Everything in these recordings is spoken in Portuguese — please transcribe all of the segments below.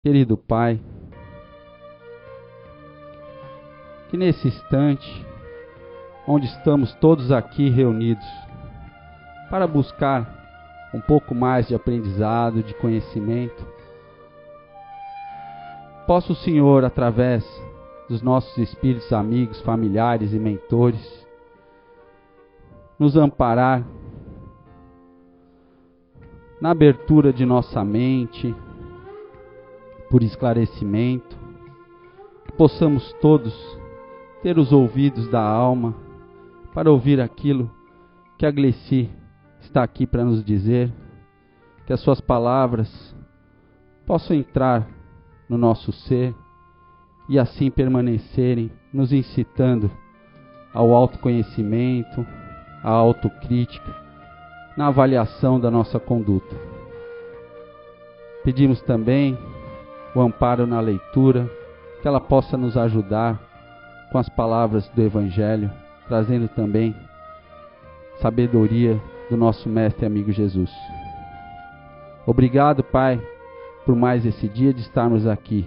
Querido Pai, que nesse instante, onde estamos todos aqui reunidos, para buscar um pouco mais de aprendizado, de conhecimento, possa o Senhor, através dos nossos espíritos amigos, familiares e mentores, nos amparar na abertura de nossa mente, por esclarecimento, que possamos todos ter os ouvidos da alma para ouvir aquilo que a Gleci está aqui para nos dizer, que as suas palavras possam entrar no nosso ser e assim permanecerem nos incitando ao autoconhecimento, à autocrítica, na avaliação da nossa conduta. Pedimos também o amparo na leitura, que ela possa nos ajudar com as palavras do Evangelho, trazendo também sabedoria do nosso mestre e amigo Jesus. Obrigado, Pai, por mais esse dia de estarmos aqui.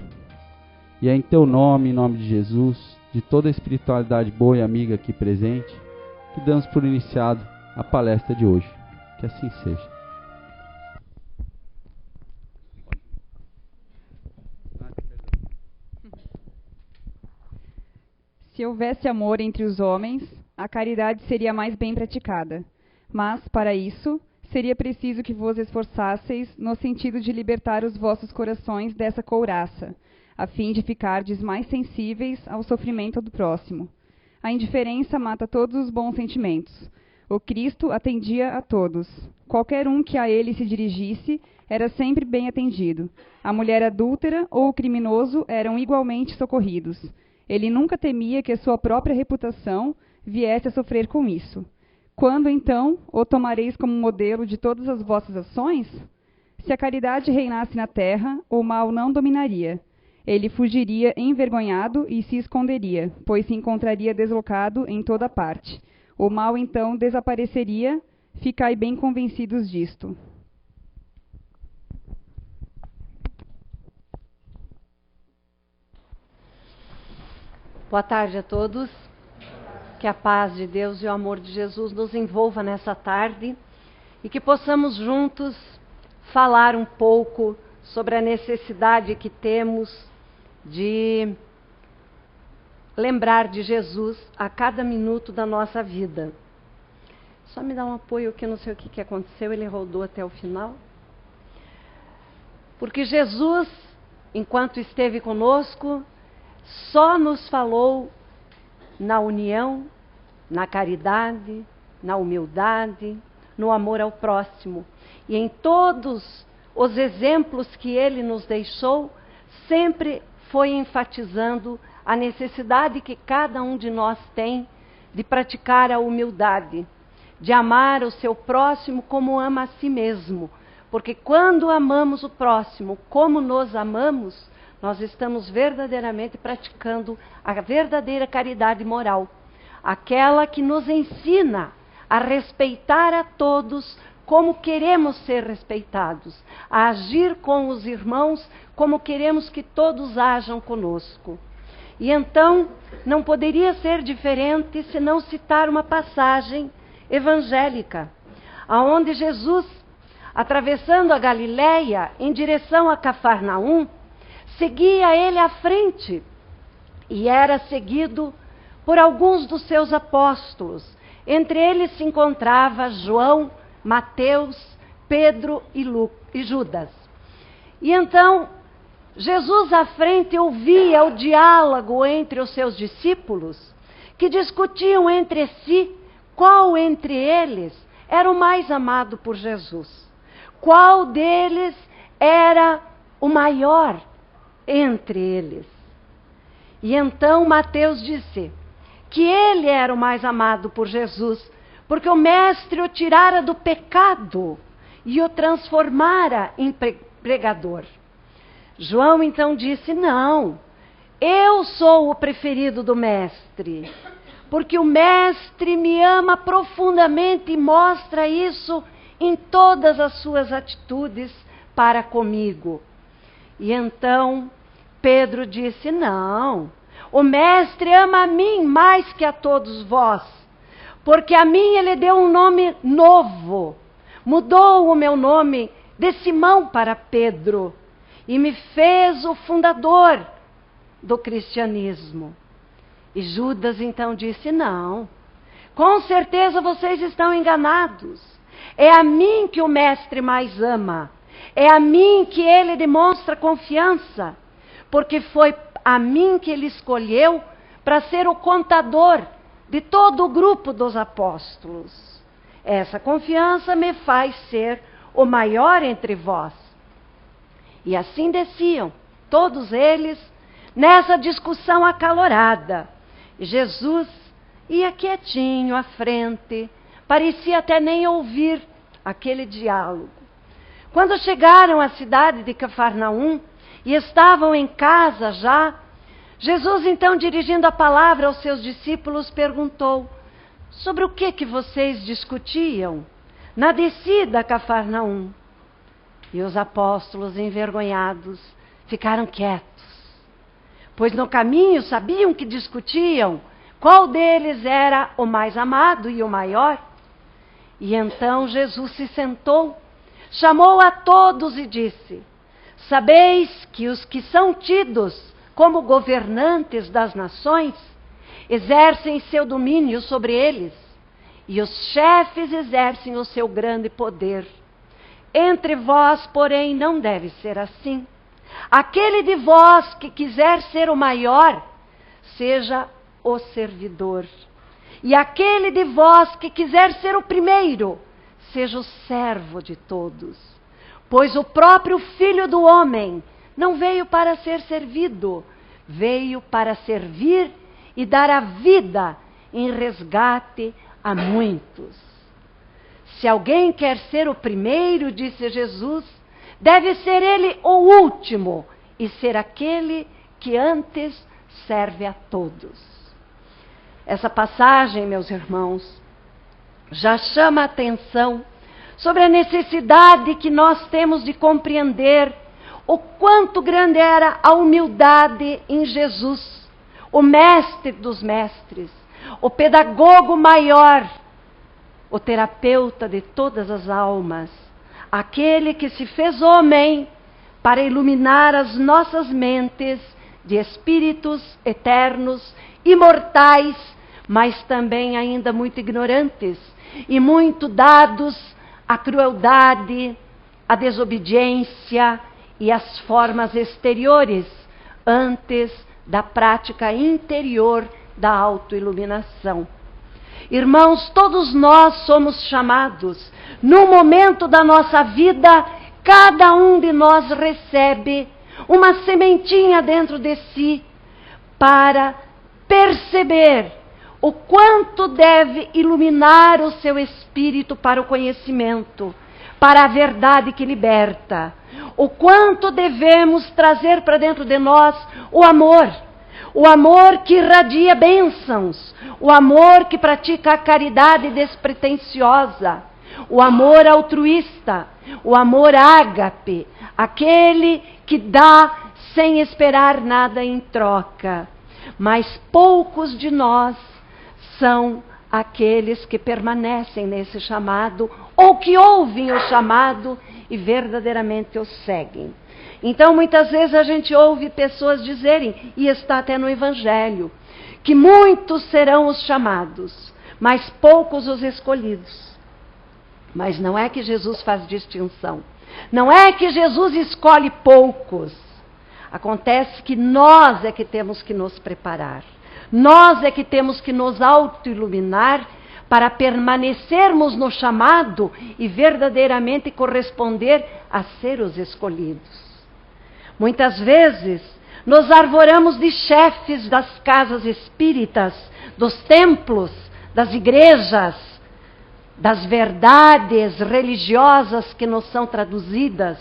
E é em Teu nome, em nome de Jesus, de toda a espiritualidade boa e amiga aqui presente, que damos por iniciado a palestra de hoje. Que assim seja. Se houvesse amor entre os homens, a caridade seria mais bem praticada. Mas, para isso, seria preciso que vos esforçasseis no sentido de libertar os vossos corações dessa couraça, a fim de ficardes mais sensíveis ao sofrimento do próximo. A indiferença mata todos os bons sentimentos. O Cristo atendia a todos. Qualquer um que a ele se dirigisse era sempre bem atendido. A mulher adúltera ou o criminoso eram igualmente socorridos. Ele nunca temia que a sua própria reputação viesse a sofrer com isso. Quando, então, o tomareis como modelo de todas as vossas ações? Se a caridade reinasse na terra, o mal não dominaria. Ele fugiria envergonhado e se esconderia, pois se encontraria deslocado em toda parte. O mal, então, desapareceria. Ficai bem convencidos disto. Boa tarde a todos. Que a paz de Deus e o amor de Jesus nos envolva nessa tarde e que possamos juntos falar um pouco sobre a necessidade que temos de lembrar de Jesus a cada minuto da nossa vida. Só me dá um apoio que eu não sei o que aconteceu, ele rodou até o final. Porque Jesus, enquanto esteve conosco, só nos falou na união, na caridade, na humildade, no amor ao próximo. E em todos os exemplos que ele nos deixou, sempre foi enfatizando a necessidade que cada um de nós tem de praticar a humildade, de amar o seu próximo como ama a si mesmo. Porque quando amamos o próximo como nos amamos, nós estamos verdadeiramente praticando a verdadeira caridade moral. Aquela que nos ensina a respeitar a todos como queremos ser respeitados. A agir com os irmãos como queremos que todos ajam conosco. E então, não poderia ser diferente se não citar uma passagem evangélica, aonde Jesus, atravessando a Galileia em direção a Cafarnaum, seguia ele à frente e era seguido por alguns dos seus apóstolos. Entre eles se encontrava João, Mateus, Pedro e Judas. E então, Jesus à frente ouvia o diálogo entre os seus discípulos, que discutiam entre si qual entre eles era o mais amado por Jesus. Qual deles era o maior entre eles. E então Mateus disse que ele era o mais amado por Jesus, porque o Mestre o tirara do pecado e o transformara em pregador. João então disse: não, eu sou o preferido do Mestre, porque o Mestre me ama profundamente e mostra isso em todas as suas atitudes para comigo. E então Pedro disse: não, o mestre ama a mim mais que a todos vós, porque a mim ele deu um nome novo, mudou o meu nome de Simão para Pedro, e me fez o fundador do cristianismo. E Judas então disse: não, com certeza vocês estão enganados. É a mim que o mestre mais ama. É a mim que ele demonstra confiança. Porque foi a mim que ele escolheu para ser o contador de todo o grupo dos apóstolos. Essa confiança me faz ser o maior entre vós. E assim desciam, todos eles, nessa discussão acalorada. Jesus ia quietinho à frente, parecia até nem ouvir aquele diálogo. Quando chegaram à cidade de Cafarnaum e estavam em casa já, Jesus então, dirigindo a palavra aos seus discípulos, perguntou: sobre o que vocês discutiam na descida a Cafarnaum? E os apóstolos, envergonhados, ficaram quietos, pois no caminho sabiam que discutiam qual deles era o mais amado e o maior. E então Jesus se sentou, chamou a todos e disse: sabeis que os que são tidos como governantes das nações exercem seu domínio sobre eles, e os chefes exercem o seu grande poder. Entre vós, porém, não deve ser assim. Aquele de vós que quiser ser o maior, seja o servidor. E aquele de vós que quiser ser o primeiro, seja o servo de todos. Pois o próprio Filho do Homem não veio para ser servido, veio para servir e dar a vida em resgate a muitos. Se alguém quer ser o primeiro, disse Jesus, deve ser ele o último e ser aquele que antes serve a todos. Essa passagem, meus irmãos, já chama a atenção sobre a necessidade que nós temos de compreender o quanto grande era a humildade em Jesus, o mestre dos mestres, o pedagogo maior, o terapeuta de todas as almas, aquele que se fez homem para iluminar as nossas mentes de espíritos eternos, imortais, mas também ainda muito ignorantes e muito dados à crueldade, à desobediência e às formas exteriores, antes da prática interior da autoiluminação. Irmãos, todos nós somos chamados, no momento da nossa vida, cada um de nós recebe uma sementinha dentro de si para perceber o quanto deve iluminar o seu espírito para o conhecimento, para a verdade que liberta, o quanto devemos trazer para dentro de nós o amor que irradia bênçãos, o amor que pratica a caridade despretensiosa, o amor altruísta, o amor ágape, aquele que dá sem esperar nada em troca. Mas poucos de nós são aqueles que permanecem nesse chamado, ou que ouvem o chamado e verdadeiramente o seguem. Então, muitas vezes a gente ouve pessoas dizerem, e está até no Evangelho, que muitos serão os chamados, mas poucos os escolhidos. Mas não é que Jesus faz distinção. Não é que Jesus escolhe poucos. Acontece que nós é que temos que nos preparar. Nós é que temos que nos autoiluminar para permanecermos no chamado e verdadeiramente corresponder a ser os escolhidos. Muitas vezes nos arvoramos de chefes das casas espíritas, dos templos, das igrejas, das verdades religiosas que nos são traduzidas,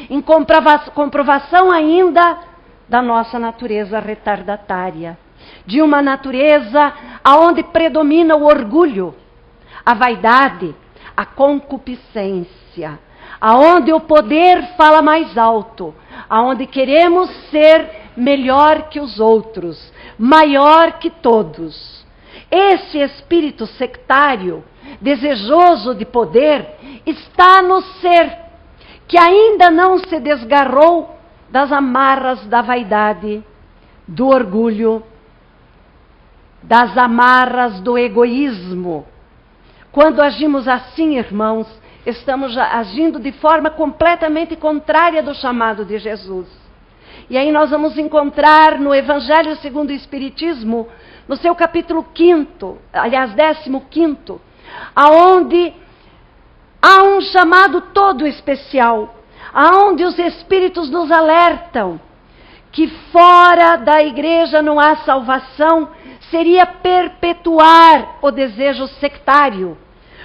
em comprovação ainda da nossa natureza retardatária, de uma natureza aonde predomina o orgulho, a vaidade, a concupiscência, aonde o poder fala mais alto, aonde queremos ser melhor que os outros, maior que todos. Esse espírito sectário, desejoso de poder, está no ser, que ainda não se desgarrou das amarras da vaidade, do orgulho, das amarras do egoísmo. Quando agimos assim, irmãos, estamos agindo de forma completamente contrária do chamado de Jesus. E aí nós vamos encontrar no Evangelho segundo o Espiritismo, no seu capítulo 5º, aliás, 15º, aonde há um chamado todo especial, aonde os Espíritos nos alertam que fora da igreja não há salvação, seria perpetuar o desejo sectário,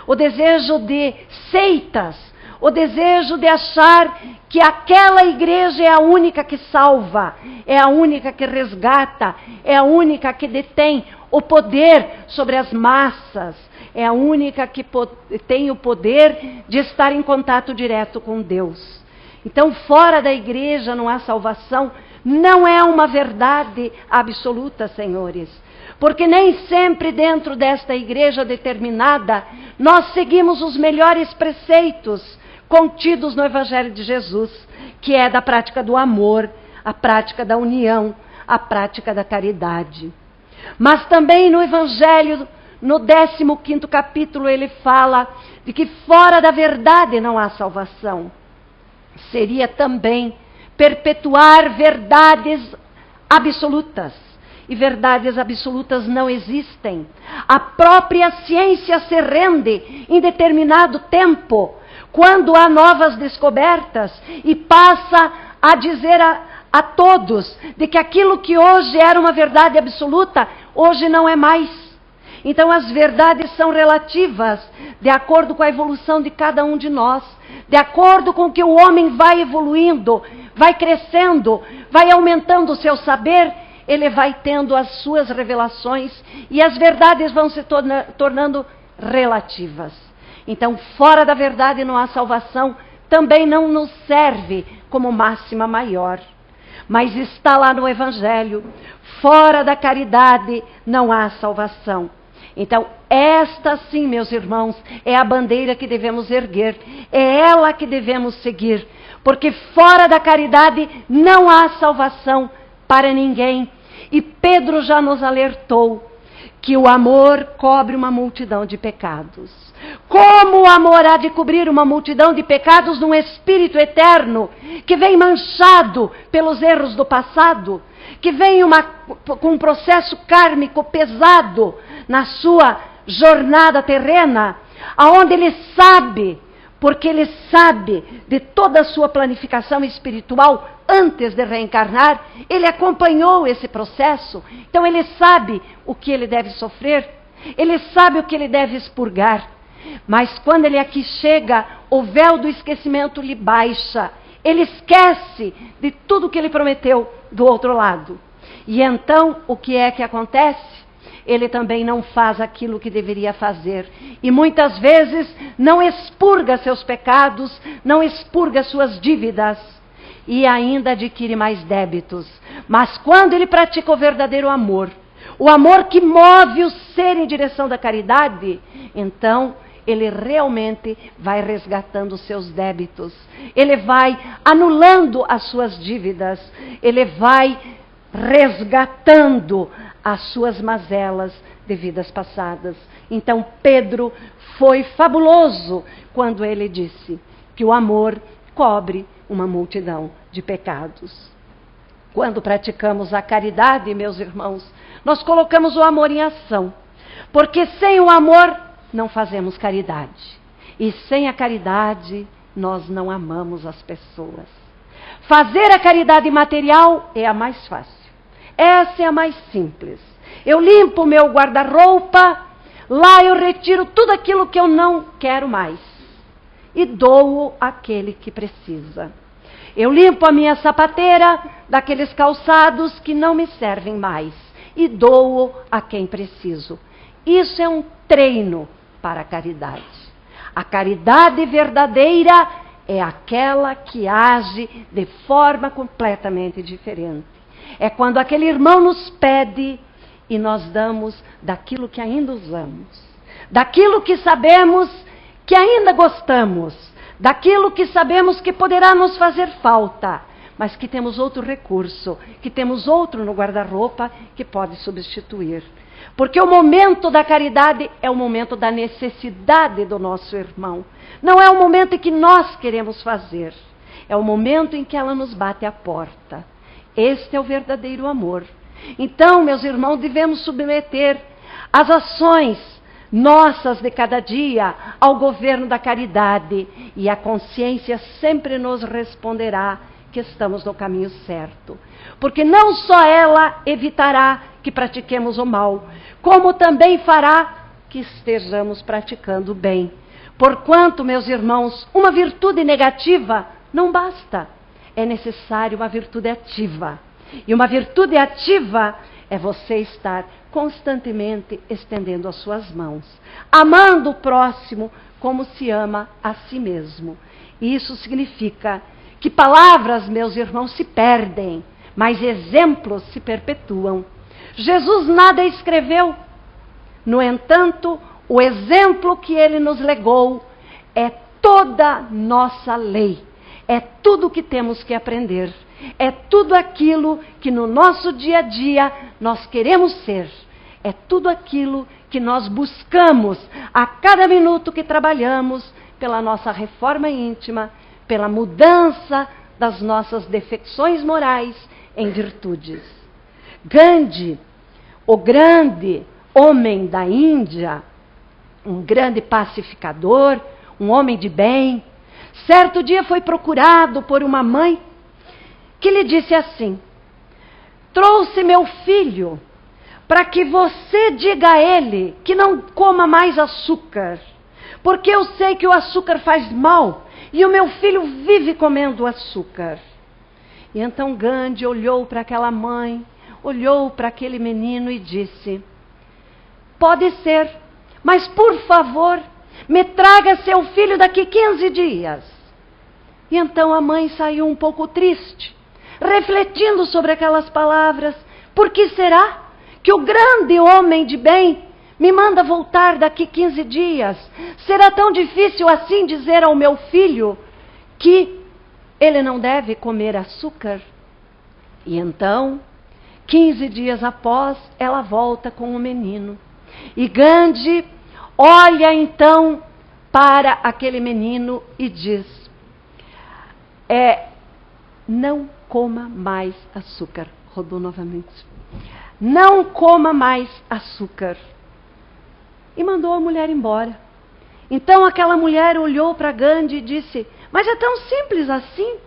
o desejo de seitas, o desejo de achar que aquela igreja é a única que salva, é a única que resgata, é a única que detém o poder sobre as massas, é a única que tem o poder de estar em contato direto com Deus. Então, fora da igreja não há salvação, não é uma verdade absoluta, senhores. Porque nem sempre dentro desta igreja determinada, nós seguimos os melhores preceitos contidos no Evangelho de Jesus, que é da prática do amor, a prática da união, a prática da caridade. Mas também no Evangelho, no 15º capítulo, ele fala de que fora da verdade não há salvação. Seria também perpetuar verdades absolutas. E verdades absolutas não existem. A própria ciência se rende em determinado tempo, quando há novas descobertas, e passa a dizer a todos de que aquilo que hoje era uma verdade absoluta, hoje não é mais. Então as verdades são relativas, de acordo com a evolução de cada um de nós, de acordo com que o homem vai evoluindo, vai crescendo, vai aumentando o seu saber, ele vai tendo as suas revelações e as verdades vão se tornando relativas. Então, fora da verdade não há salvação, também não nos serve como máxima maior. Mas está lá no Evangelho, fora da caridade não há salvação. Então, esta sim, meus irmãos, é a bandeira que devemos erguer, é ela que devemos seguir, porque fora da caridade não há salvação para ninguém. E Pedro já nos alertou que o amor cobre uma multidão de pecados. Como o amor há de cobrir uma multidão de pecados num espírito eterno, que vem manchado pelos erros do passado, que vem com um processo kármico pesado na sua jornada terrena, aonde ele sabe, porque ele sabe de toda a sua planificação espiritual antes de reencarnar, ele acompanhou esse processo, então ele sabe o que ele deve sofrer, ele sabe o que ele deve expurgar. Mas quando ele aqui chega, o véu do esquecimento lhe baixa, ele esquece de tudo que ele prometeu do outro lado. E então, o que é que acontece? Ele também não faz aquilo que deveria fazer. E muitas vezes não expurga seus pecados, não expurga suas dívidas e ainda adquire mais débitos. Mas quando ele pratica o verdadeiro amor, o amor que move o ser em direção da caridade, então ele realmente vai resgatando os seus débitos, ele vai anulando as suas dívidas, ele vai resgatando as suas mazelas de vidas passadas. Então Pedro foi fabuloso quando ele disse que o amor cobre uma multidão de pecados. Quando praticamos a caridade, meus irmãos, nós colocamos o amor em ação, porque sem o amor não fazemos caridade, e sem a caridade nós não amamos as pessoas. Fazer a caridade material é a mais fácil, essa é a mais simples. Eu limpo o meu guarda-roupa, lá eu retiro tudo aquilo que eu não quero mais e dou àquele que precisa. Eu limpo a minha sapateira daqueles calçados que não me servem mais e dou a quem preciso. Isso é um treino para a caridade. A caridade verdadeira é aquela que age de forma completamente diferente. É quando aquele irmão nos pede e nós damos daquilo que ainda usamos, daquilo que sabemos que ainda gostamos, daquilo que sabemos que poderá nos fazer falta, mas que temos outro recurso, que temos outro no guarda-roupa que pode substituir. Porque o momento da caridade é o momento da necessidade do nosso irmão. Não é o momento em que nós queremos fazer. É o momento em que ela nos bate à porta. Este é o verdadeiro amor. Então, meus irmãos, devemos submeter as ações nossas de cada dia ao governo da caridade. E a consciência sempre nos responderá que estamos no caminho certo. Porque não só ela evitará que pratiquemos o mal, como também fará que estejamos praticando o bem. Porquanto, meus irmãos, uma virtude negativa não basta. É necessário uma virtude ativa. E uma virtude ativa é você estar constantemente estendendo as suas mãos, amando o próximo como se ama a si mesmo. E isso significa que palavras, meus irmãos, se perdem, mas exemplos se perpetuam. Jesus nada escreveu. No entanto, o exemplo que ele nos legou é toda nossa lei. É tudo o que temos que aprender. É tudo aquilo que no nosso dia a dia nós queremos ser. É tudo aquilo que nós buscamos a cada minuto que trabalhamos pela nossa reforma íntima, pela mudança das nossas defecções morais em virtudes. Gandhi, o grande homem da Índia, um grande pacificador, um homem de bem, certo dia foi procurado por uma mãe que lhe disse assim: trouxe meu filho para que você diga a ele que não coma mais açúcar, porque eu sei que o açúcar faz mal e o meu filho vive comendo açúcar. E então Gandhi olhou para aquela mãe, olhou para aquele menino e disse: pode ser, mas por favor, me traga seu filho daqui 15 dias. E então a mãe saiu um pouco triste, refletindo sobre aquelas palavras. Por que será que o grande homem de bem me manda voltar daqui 15 dias? Será tão difícil assim dizer ao meu filho que ele não deve comer açúcar? E então, 15 dias após, ela volta com o menino. E Gandhi olha então para aquele menino e diz: não coma mais açúcar. Rodou novamente. Não coma mais açúcar. E mandou a mulher embora. Então aquela mulher olhou para Gandhi e disse: mas é tão simples assim?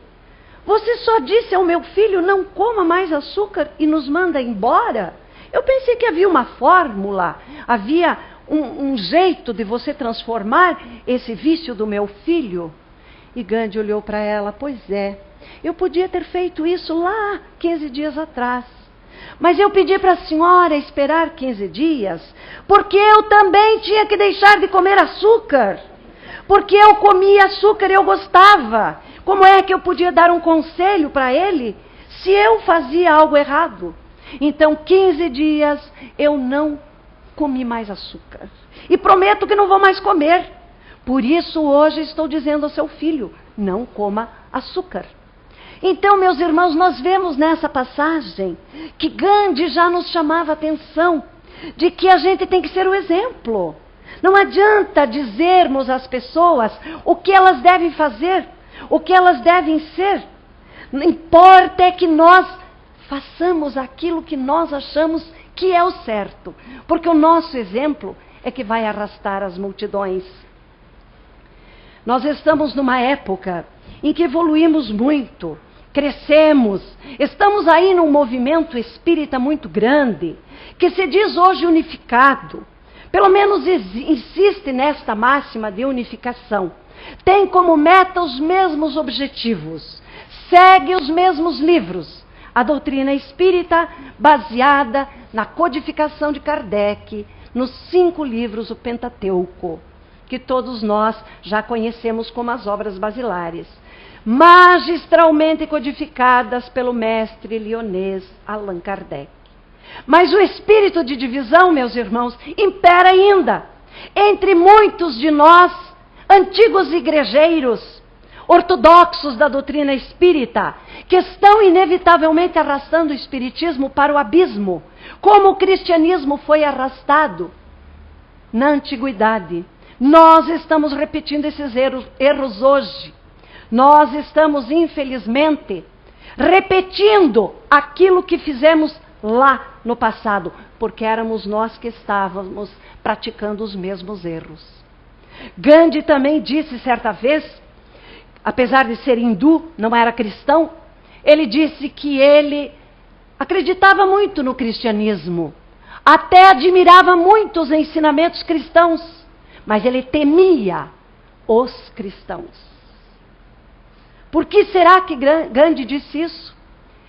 Você só disse ao meu filho não coma mais açúcar e nos manda embora? Eu pensei que havia uma fórmula, havia um jeito de você transformar esse vício do meu filho. E Gandhi olhou para ela: pois é, eu podia ter feito isso lá 15 dias atrás. Mas eu pedi para a senhora esperar 15 dias, porque eu também tinha que deixar de comer açúcar. Porque eu comia açúcar e eu gostava. Como é que eu podia dar um conselho para ele se eu fazia algo errado? Então, 15 dias eu não comi mais açúcar. E prometo que não vou mais comer. Por isso, hoje estou dizendo ao seu filho: não coma açúcar. Então, meus irmãos, nós vemos nessa passagem que Gandhi já nos chamava a atenção de que a gente tem que ser o exemplo. Não adianta dizermos às pessoas o que elas devem fazer, o que elas devem ser. Não importa é que nós façamos aquilo que nós achamos que é o certo, porque o nosso exemplo é que vai arrastar as multidões. Nós estamos numa época em que evoluímos muito, crescemos, estamos aí num movimento espírita muito grande, que se diz hoje unificado, pelo menos insiste nesta máxima de unificação, tem como meta os mesmos objetivos, segue os mesmos livros, a doutrina espírita baseada na codificação de Kardec, nos 5 livros do Pentateuco, que todos nós já conhecemos como as obras basilares, magistralmente codificadas pelo mestre lyonês Allan Kardec. Mas o espírito de divisão, meus irmãos, impera ainda entre muitos de nós, antigos igrejeiros, ortodoxos da doutrina espírita, que estão inevitavelmente arrastando o espiritismo para o abismo, como o cristianismo foi arrastado na antiguidade. Nós estamos repetindo esses erros hoje. Nós estamos, infelizmente, repetindo aquilo que fizemos lá no passado, porque éramos nós que estávamos praticando os mesmos erros. Gandhi também disse certa vez, apesar de ser hindu, não era cristão, ele disse que ele acreditava muito no cristianismo, até admirava muito os ensinamentos cristãos, mas ele temia os cristãos. Por que será que Gandhi disse isso?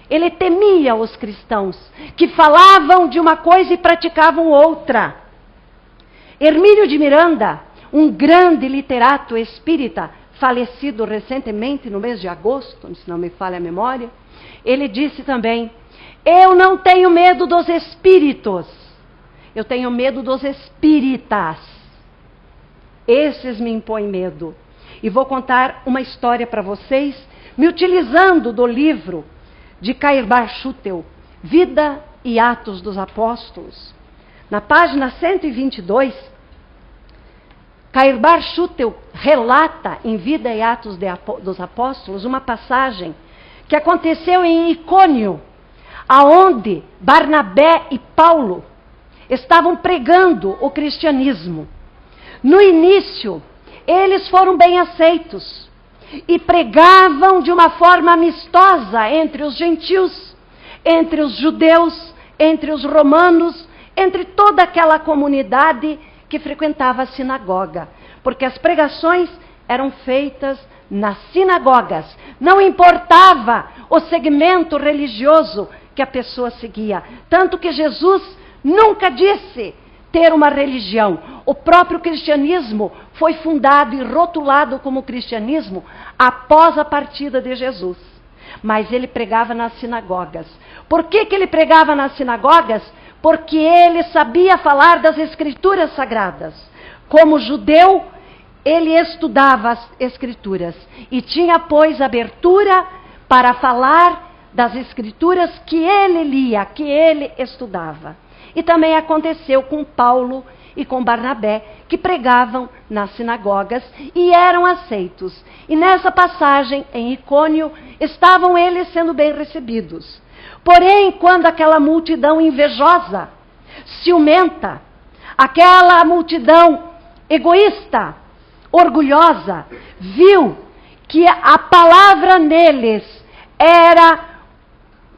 Ele temia os cristãos, que falavam de uma coisa e praticavam outra. Hermínio de Miranda, um grande literato espírita, falecido recentemente no mês de agosto, se não me falha a memória, ele disse também: eu não tenho medo dos espíritos, eu tenho medo dos espíritas. Esses me impõem medo. E vou contar uma história para vocês, me utilizando do livro de Cairbar Schutel, Vida e Atos dos Apóstolos. Na página 122, Cairbar Schutel relata em Vida e Atos dos Apóstolos uma passagem que aconteceu em Icônio, aonde Barnabé e Paulo estavam pregando o cristianismo. No início, eles foram bem aceitos e pregavam de uma forma amistosa entre os gentios, entre os judeus, entre os romanos, entre toda aquela comunidade que frequentava a sinagoga, porque as pregações eram feitas nas sinagogas. Não importava o segmento religioso que a pessoa seguia, tanto que Jesus nunca disse ter uma religião. O próprio cristianismo foi fundado e rotulado como cristianismo após a partida de Jesus. Mas ele pregava nas sinagogas. Por que ele pregava nas sinagogas? Porque ele sabia falar das escrituras sagradas. Como judeu, ele estudava as escrituras e tinha, pois, abertura para falar das escrituras que ele lia, que ele estudava. E também aconteceu com Paulo e com Barnabé, que pregavam nas sinagogas e eram aceitos. E nessa passagem, em Icônio, estavam eles sendo bem recebidos. Porém, quando aquela multidão invejosa, ciumenta, aquela multidão egoísta, orgulhosa, viu que a palavra neles era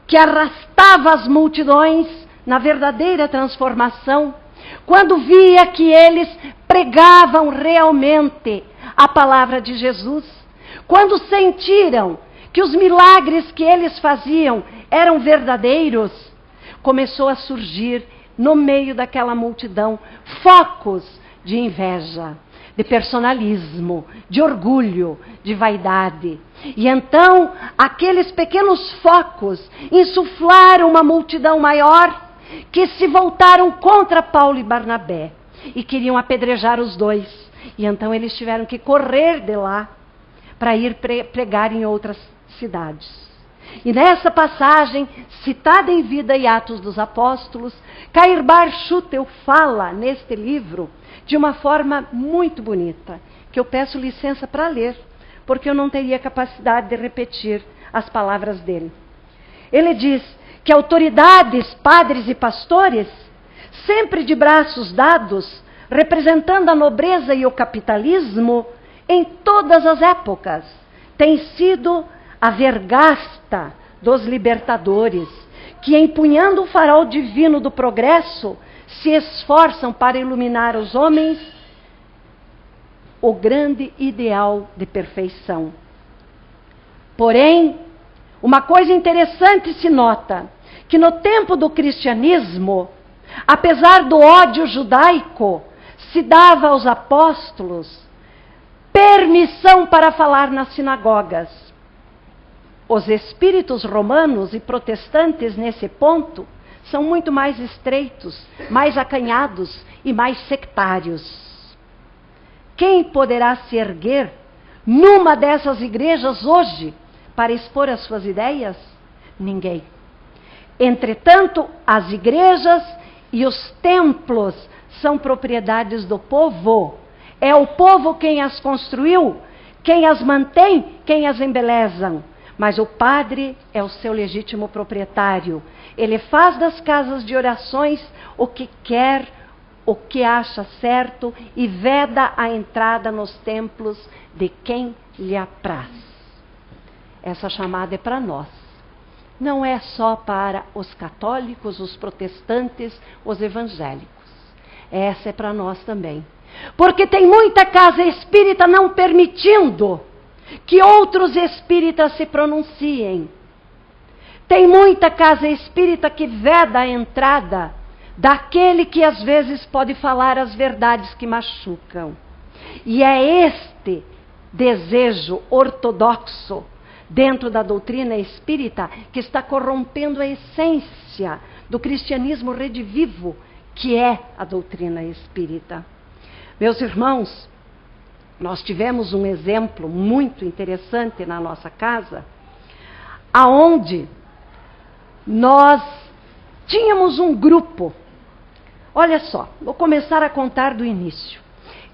que arrastava as multidões na verdadeira transformação, quando via que eles pregavam realmente a palavra de Jesus, quando sentiram que os milagres que eles faziam eram verdadeiros, começou a surgir no meio daquela multidão focos de inveja, de personalismo, de orgulho, de vaidade. E então, aqueles pequenos focos insuflaram uma multidão maior que se voltaram contra Paulo e Barnabé e queriam apedrejar os dois. E então eles tiveram que correr de lá para ir pregar em outras cidades. E nessa passagem, citada em Vida e Atos dos Apóstolos, Cairbar Schutel fala neste livro de uma forma muito bonita, que eu peço licença para ler, porque eu não teria capacidade de repetir as palavras dele. Ele diz que autoridades, padres e pastores, sempre de braços dados, representando a nobreza e o capitalismo, em todas as épocas, tem sido a vergasta dos libertadores, que empunhando o farol divino do progresso, se esforçam para iluminar os homens o grande ideal de perfeição. Porém, uma coisa interessante se nota, que no tempo do cristianismo, apesar do ódio judaico se dava aos apóstolos permissão para falar nas sinagogas. Os espíritos romanos e protestantes, nesse ponto, são muito mais estreitos, mais acanhados e mais sectários. Quem poderá se erguer numa dessas igrejas hoje para expor as suas ideias? Ninguém. Entretanto, as igrejas e os templos são propriedades do povo. É o povo quem as construiu, quem as mantém, quem as embelezam. Mas o padre é o seu legítimo proprietário. Ele faz das casas de orações o que quer, o que acha certo e veda a entrada nos templos de quem lhe apraz. Essa chamada é para nós. Não é só para os católicos, os protestantes, os evangélicos. Essa é para nós também. Porque tem muita casa espírita não permitindo que outros espíritas se pronunciem. Tem muita casa espírita que veda a entrada daquele que às vezes pode falar as verdades que machucam. E é este desejo ortodoxo dentro da doutrina espírita que está corrompendo a essência do cristianismo redivivo, que é a doutrina espírita. Meus irmãos, nós tivemos um exemplo muito interessante na nossa casa, aonde nós tínhamos um grupo. Olha só, vou começar a contar do início.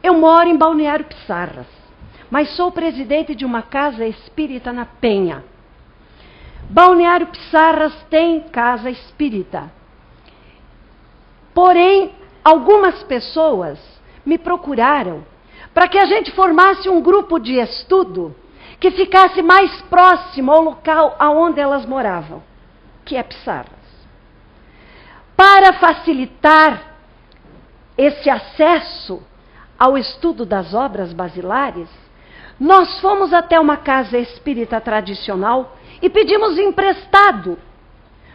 Eu moro em Balneário Pissarras, mas sou presidente de uma casa espírita na Penha. Balneário Pissarras tem casa espírita. Porém, algumas pessoas me procuraram para que a gente formasse um grupo de estudo que ficasse mais próximo ao local aonde elas moravam, que é Pissarras. Para facilitar esse acesso ao estudo das obras basilares, nós fomos até uma casa espírita tradicional e pedimos emprestado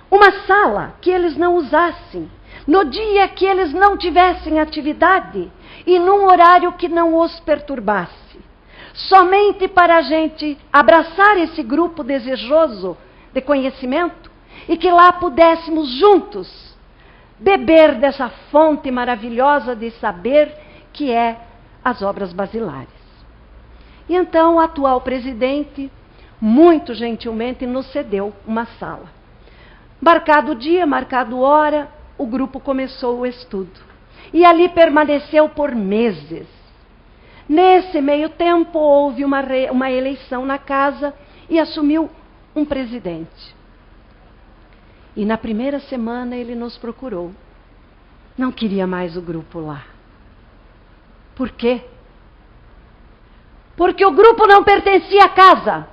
uma sala que eles não usassem, no dia que eles não tivessem atividade e num horário que não os perturbasse. Somente para a gente abraçar esse grupo desejoso de conhecimento e que lá pudéssemos juntos beber dessa fonte maravilhosa de saber que é as obras basilares. E então o atual presidente, muito gentilmente, nos cedeu uma sala. Marcado o dia, marcado hora, o grupo começou o estudo. E ali permaneceu por meses. Nesse meio tempo, houve uma eleição na casa e assumiu um presidente. E na primeira semana ele nos procurou. Não queria mais o grupo lá. Por quê? Porque o grupo não pertencia à casa.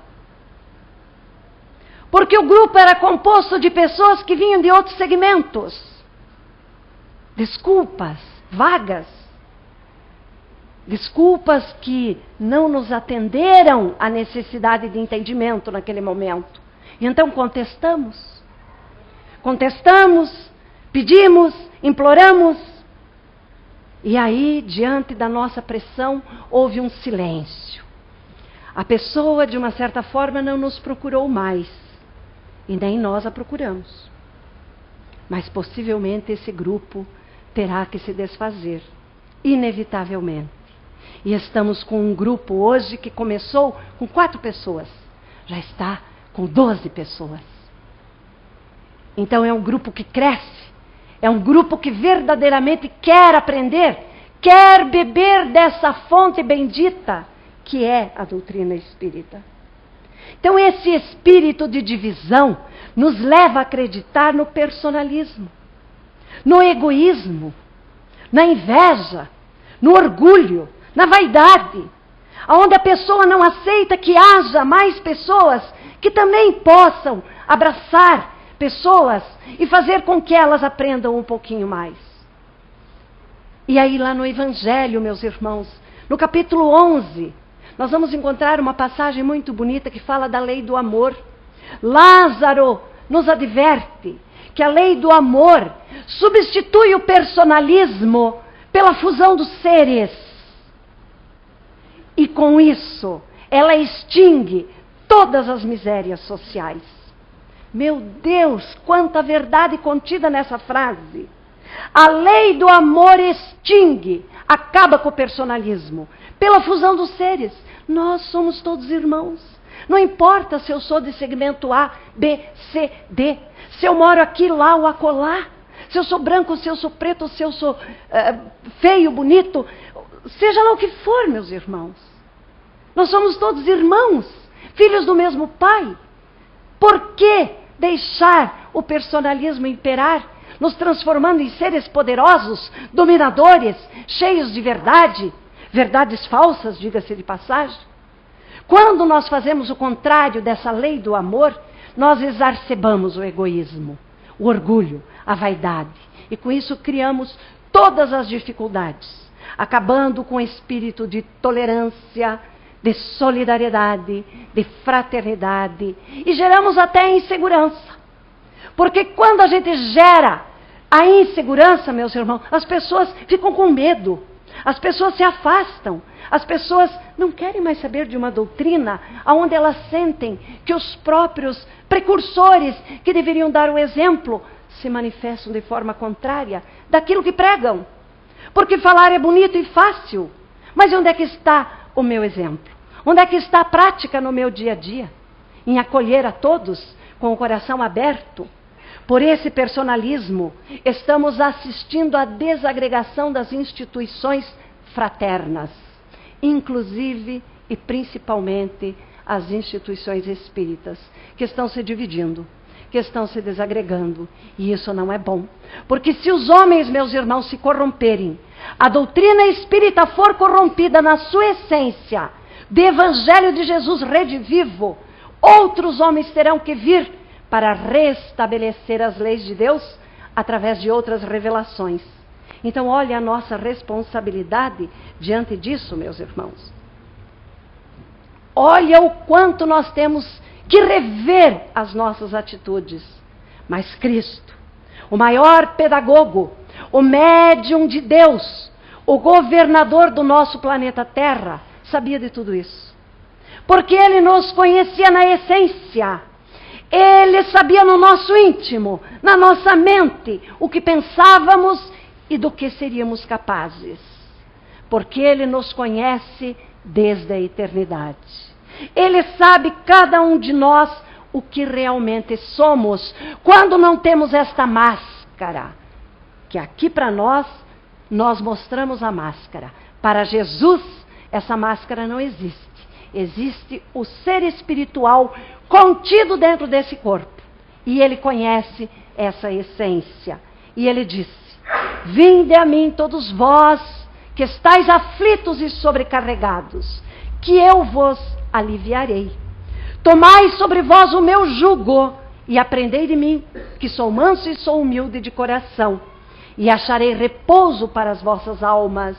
Porque o grupo era composto de pessoas que vinham de outros segmentos. Desculpas vagas. Desculpas que não nos atenderam à necessidade de entendimento naquele momento. E então contestamos. Contestamos, pedimos, imploramos. E aí, diante da nossa pressão, houve um silêncio. A pessoa, de uma certa forma, não nos procurou mais. E nem nós a procuramos. Mas possivelmente esse grupo terá que se desfazer, inevitavelmente. E estamos com um grupo hoje que começou com 4 pessoas. Já está com 12 pessoas. Então é um grupo que cresce. É um grupo que verdadeiramente quer aprender, quer beber dessa fonte bendita que é a doutrina espírita. Então esse espírito de divisão nos leva a acreditar no personalismo, no egoísmo, na inveja, no orgulho, na vaidade, onde a pessoa não aceita que haja mais pessoas que também possam abraçar pessoas e fazer com que elas aprendam um pouquinho mais. E aí lá no Evangelho, meus irmãos, no capítulo 11, nós vamos encontrar uma passagem muito bonita que fala da lei do amor. Lázaro nos adverte que a lei do amor substitui o personalismo pela fusão dos seres. E com isso, ela extingue todas as misérias sociais. Meu Deus, quanta verdade contida nessa frase. A lei do amor extingue, acaba com o personalismo, pela fusão dos seres. Nós somos todos irmãos. Não importa se eu sou de segmento A, B, C, D, se eu moro aqui, lá ou acolá, se eu sou branco, se eu sou preto, se eu sou feio, bonito, seja lá o que for, meus irmãos. Nós somos todos irmãos, filhos do mesmo Pai. Por que deixar o personalismo imperar, nos transformando em seres poderosos, dominadores, cheios de verdade, verdades falsas, diga-se de passagem? Quando nós fazemos o contrário dessa lei do amor, nós exacerbamos o egoísmo, o orgulho, a vaidade. E com isso criamos todas as dificuldades, acabando com o espírito de tolerância, de solidariedade, de fraternidade. E geramos até insegurança. Porque quando a gente gera a insegurança, meus irmãos, as pessoas ficam com medo. As pessoas se afastam. As pessoas não querem mais saber de uma doutrina onde elas sentem que os próprios precursores que deveriam dar o exemplo se manifestam de forma contrária daquilo que pregam. Porque falar é bonito e fácil. Mas onde é que está o meu exemplo? Onde é que está a prática no meu dia a dia? Em acolher a todos com o coração aberto? Por esse personalismo, estamos assistindo à desagregação das instituições fraternas, inclusive e principalmente as instituições espíritas, que estão se dividindo, que estão se desagregando, e isso não é bom. Porque se os homens, meus irmãos, se corromperem, a doutrina espírita for corrompida na sua essência, do Evangelho de Jesus redivivo, outros homens terão que vir para restabelecer as leis de Deus através de outras revelações. Então, olha a nossa responsabilidade diante disso, meus irmãos. Olha o quanto nós temos que rever as nossas atitudes. Mas Cristo, o maior pedagogo, o médium de Deus, o governador do nosso planeta Terra, sabia de tudo isso. Porque Ele nos conhecia na essência. Ele sabia no nosso íntimo, na nossa mente, o que pensávamos e do que seríamos capazes. Porque Ele nos conhece desde a eternidade. Ele sabe cada um de nós o que realmente somos, quando não temos esta máscara. Que aqui para nós mostramos a máscara. Para Jesus, essa máscara não existe. Existe o ser espiritual contido dentro desse corpo. E Ele conhece essa essência. E Ele disse: vinde a mim todos vós que estáis aflitos e sobrecarregados, que eu vos aliviarei. Tomai sobre vós o meu jugo e aprendei de mim, que sou manso e sou humilde de coração, e acharei repouso para as vossas almas,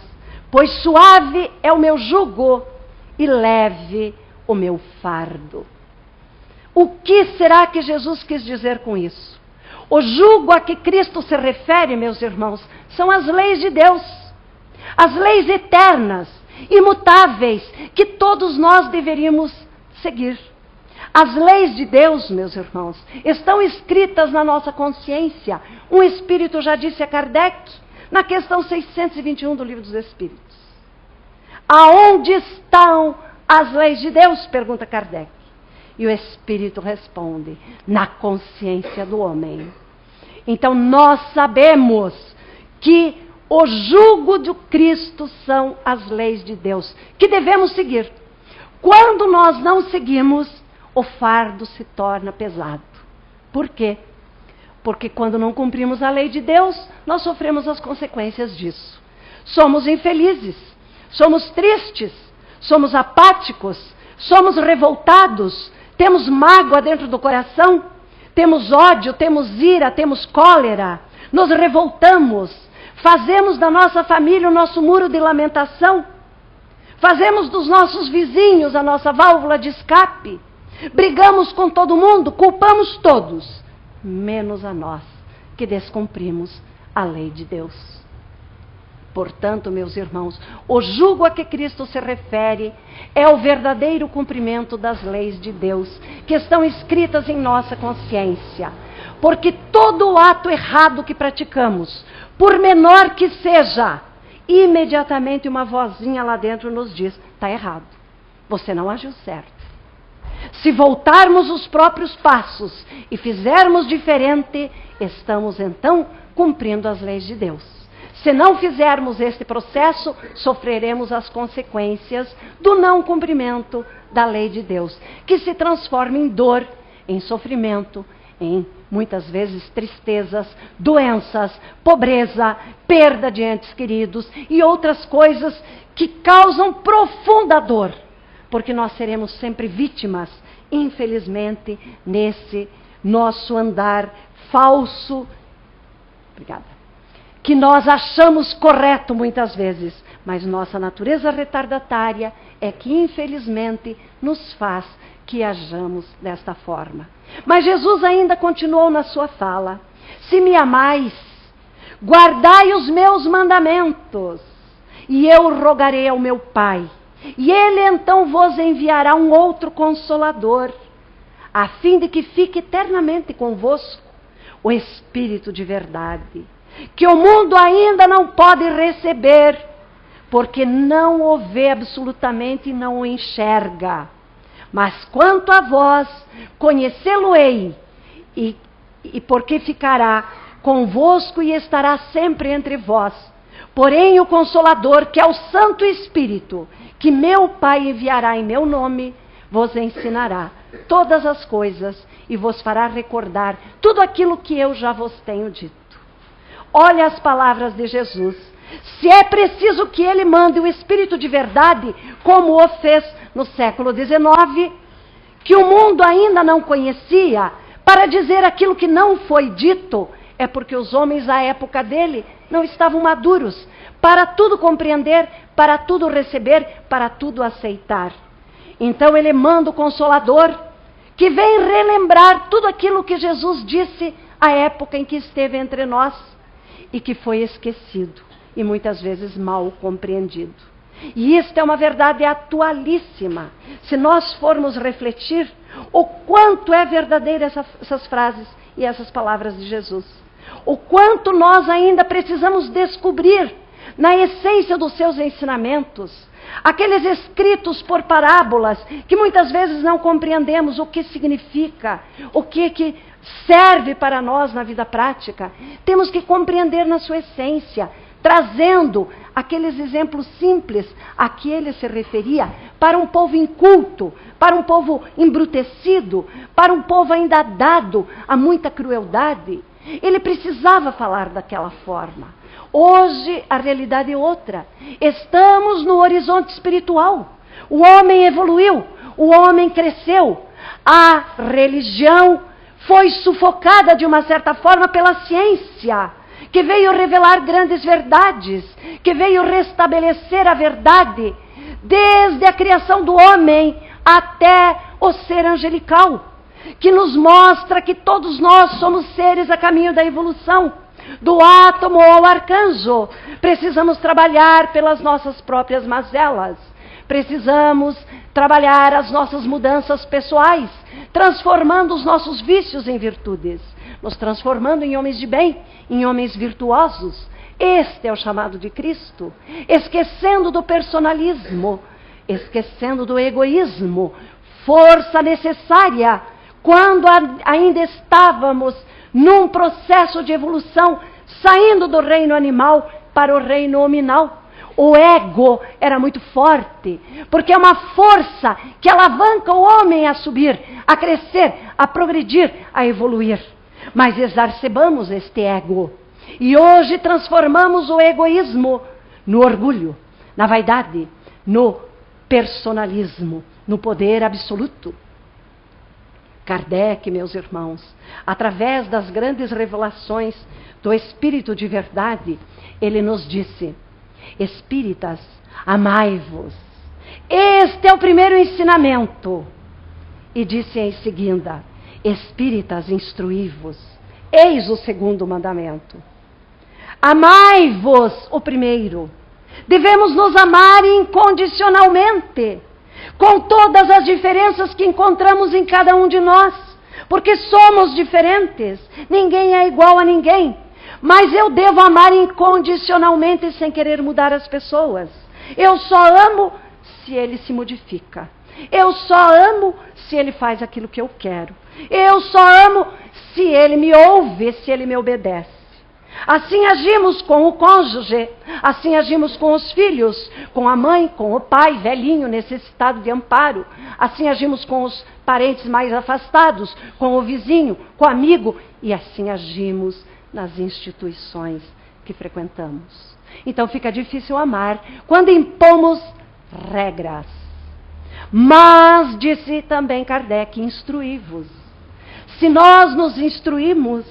pois suave é o meu jugo e leve o meu fardo. O que será que Jesus quis dizer com isso? O jugo a que Cristo se refere, meus irmãos, são as leis de Deus. As leis eternas, imutáveis, que todos nós deveríamos seguir. As leis de Deus, meus irmãos, estão escritas na nossa consciência. Um espírito já disse a Kardec, na questão 621 do Livro dos Espíritos. Aonde estão as leis de Deus? Pergunta Kardec. E o Espírito responde: na consciência do homem. Então nós sabemos que o jugo de Cristo são as leis de Deus, que devemos seguir. Quando nós não seguimos, o fardo se torna pesado. Por quê? Porque quando não cumprimos a lei de Deus, nós sofremos as consequências disso. Somos infelizes, somos tristes, somos apáticos, somos revoltados, temos mágoa dentro do coração, temos ódio, temos ira, temos cólera, nos revoltamos, fazemos da nossa família o nosso muro de lamentação, fazemos dos nossos vizinhos a nossa válvula de escape, brigamos com todo mundo, culpamos todos, menos a nós que descumprimos a lei de Deus. Portanto, meus irmãos, o jugo a que Cristo se refere é o verdadeiro cumprimento das leis de Deus, que estão escritas em nossa consciência. Porque todo ato errado que praticamos, por menor que seja, imediatamente uma vozinha lá dentro nos diz: está errado, você não agiu certo. Se voltarmos os próprios passos e fizermos diferente, estamos então cumprindo as leis de Deus. Se não fizermos este processo, sofreremos as consequências do não cumprimento da lei de Deus, que se transforma em dor, em sofrimento, em muitas vezes tristezas, doenças, pobreza, perda de entes queridos e outras coisas que causam profunda dor, porque nós seremos sempre vítimas, infelizmente, nesse nosso andar falso. Obrigada. Que nós achamos correto muitas vezes, mas nossa natureza retardatária é que infelizmente nos faz que hajamos desta forma. Mas Jesus ainda continuou na sua fala: se me amais, guardai os meus mandamentos, e eu rogarei ao meu Pai, e Ele então vos enviará um outro Consolador, a fim de que fique eternamente convosco o Espírito de verdade, que o mundo ainda não pode receber, porque não o vê absolutamente e não o enxerga. Mas quanto a vós, conhecê-lo-ei, e porque ficará convosco e estará sempre entre vós. Porém o Consolador, que é o Santo Espírito, que meu Pai enviará em meu nome, vos ensinará todas as coisas e vos fará recordar tudo aquilo que eu já vos tenho dito. Olha as palavras de Jesus. Se é preciso que Ele mande o Espírito de verdade, como o fez no século XIX, que o mundo ainda não conhecia, para dizer aquilo que não foi dito, é porque os homens à época dele não estavam maduros para tudo compreender, para tudo receber, para tudo aceitar. Então Ele manda o Consolador, que vem relembrar tudo aquilo que Jesus disse à época em que esteve entre nós, e que foi esquecido, e muitas vezes mal compreendido. E isto é uma verdade atualíssima. Se nós formos refletir o quanto é verdadeira essas frases e essas palavras de Jesus, o quanto nós ainda precisamos descobrir na essência dos seus ensinamentos, aqueles escritos por parábolas que muitas vezes não compreendemos o que significa, o que serve para nós na vida prática. Temos que compreender na sua essência, trazendo aqueles exemplos simples a que ele se referia para um povo inculto, para um povo embrutecido, para um povo ainda dado a muita crueldade. Ele precisava falar daquela forma. Hoje a realidade é outra. Estamos no horizonte espiritual. O homem evoluiu, o homem cresceu. A religião foi sufocada de uma certa forma pela ciência, que veio revelar grandes verdades, que veio restabelecer a verdade, desde a criação do homem até o ser angelical, que nos mostra que todos nós somos seres a caminho da evolução, do átomo ao arcanjo. Precisamos trabalhar pelas nossas próprias mazelas, precisamos trabalhar as nossas mudanças pessoais, transformando os nossos vícios em virtudes, nos transformando em homens de bem, em homens virtuosos. Este é o chamado de Cristo, esquecendo do personalismo, esquecendo do egoísmo, força necessária quando ainda estávamos num processo de evolução, saindo do reino animal para o reino hominal. O ego era muito forte, porque é uma força que alavanca o homem a subir, a crescer, a progredir, a evoluir. Mas exacerbamos este ego. E hoje transformamos o egoísmo no orgulho, na vaidade, no personalismo, no poder absoluto. Kardec, meus irmãos, através das grandes revelações do Espírito de verdade, ele nos disse: espíritas, amai-vos. Este é o primeiro ensinamento. E disse em seguida: espíritas, instruí-vos. Eis o segundo mandamento. Amai-vos o primeiro. Devemos nos amar incondicionalmente, com todas as diferenças que encontramos em cada um de nós, porque somos diferentes, ninguém é igual a ninguém, mas eu devo amar incondicionalmente sem querer mudar as pessoas. Eu só amo se ele se modifica, eu só amo se ele faz aquilo que eu quero, eu só amo se ele me ouve, se ele me obedece. Assim agimos com o cônjuge, assim agimos com os filhos, com a mãe, com o pai velhinho necessitado de amparo, assim agimos com os parentes mais afastados, com o vizinho, com o amigo, e assim agimos nas instituições que frequentamos. Então fica difícil amar quando impomos regras. Mas, disse também Kardec, instruí-vos. Se nós nos instruímos,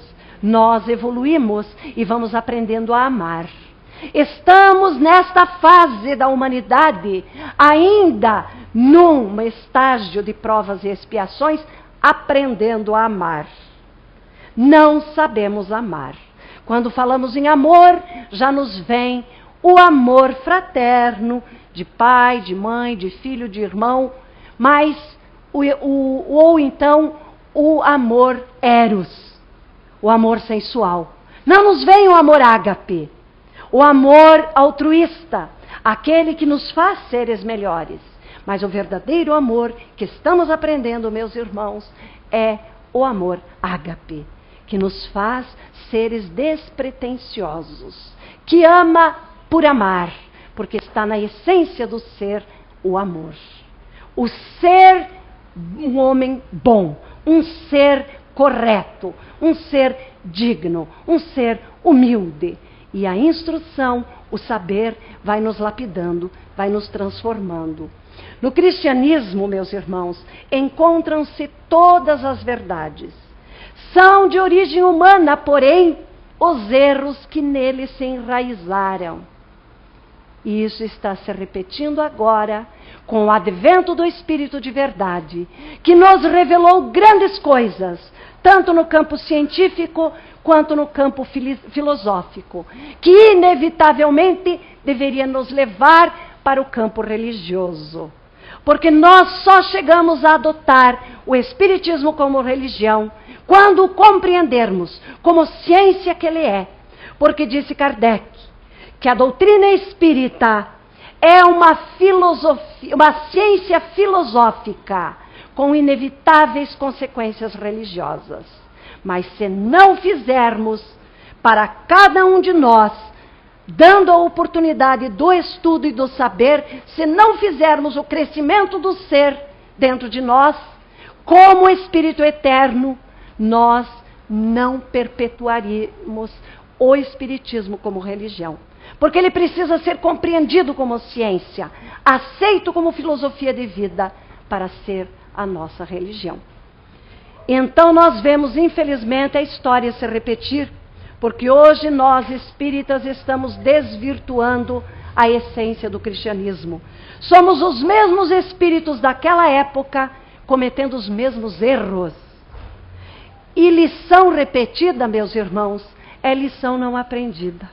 nós evoluímos e vamos aprendendo a amar. Estamos nesta fase da humanidade, ainda num estágio de provas e expiações, aprendendo a amar. Não sabemos amar. Quando falamos em amor, já nos vem o amor fraterno, de pai, de mãe, de filho, de irmão, mas ou então o amor eros. O amor sensual. Não nos vem o amor ágape, o amor altruísta, aquele que nos faz seres melhores. Mas o verdadeiro amor que estamos aprendendo, meus irmãos, é o amor ágape, que nos faz seres despretensiosos, que ama por amar, porque está na essência do ser o amor. O ser um homem bom, um ser correto, um ser digno, um ser humilde. E a instrução, o saber, vai nos lapidando, vai nos transformando. No cristianismo, meus irmãos, encontram-se todas as verdades. São de origem humana, porém, os erros que nele se enraizaram. E isso está se repetindo agora, com o advento do Espírito de verdade, que nos revelou grandes coisas, tanto no campo científico quanto no campo filosófico, que inevitavelmente deveria nos levar para o campo religioso. Porque nós só chegamos a adotar o Espiritismo como religião quando o compreendermos como ciência que ele é. Porque disse Kardec que a doutrina espírita é uma ciência filosófica com inevitáveis consequências religiosas. Mas se não fizermos para cada um de nós, dando a oportunidade do estudo e do saber, se não fizermos o crescimento do ser dentro de nós, como espírito eterno, nós não perpetuaríamos o espiritismo como religião. Porque ele precisa ser compreendido como ciência, aceito como filosofia de vida, para ser a nossa religião. Então nós vemos, infelizmente, a história se repetir, porque hoje nós espíritas estamos desvirtuando a essência do cristianismo. Somos os mesmos espíritos daquela época, cometendo os mesmos erros. E lição repetida, meus irmãos, é lição não aprendida.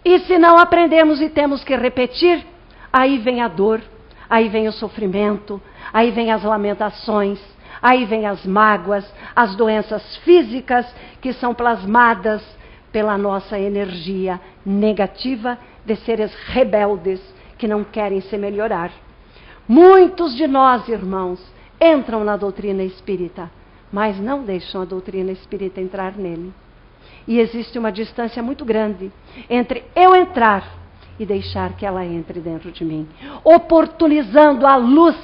E se não aprendemos e temos que repetir, aí vem a dor, aí vem o sofrimento, aí vem as lamentações, aí vem as mágoas, as doenças físicas que são plasmadas pela nossa energia negativa de seres rebeldes que não querem se melhorar. Muitos de nós, irmãos, entram na doutrina espírita, mas não deixam a doutrina espírita entrar nele. E existe uma distância muito grande entre eu entrar e deixar que ela entre dentro de mim, oportunizando a luz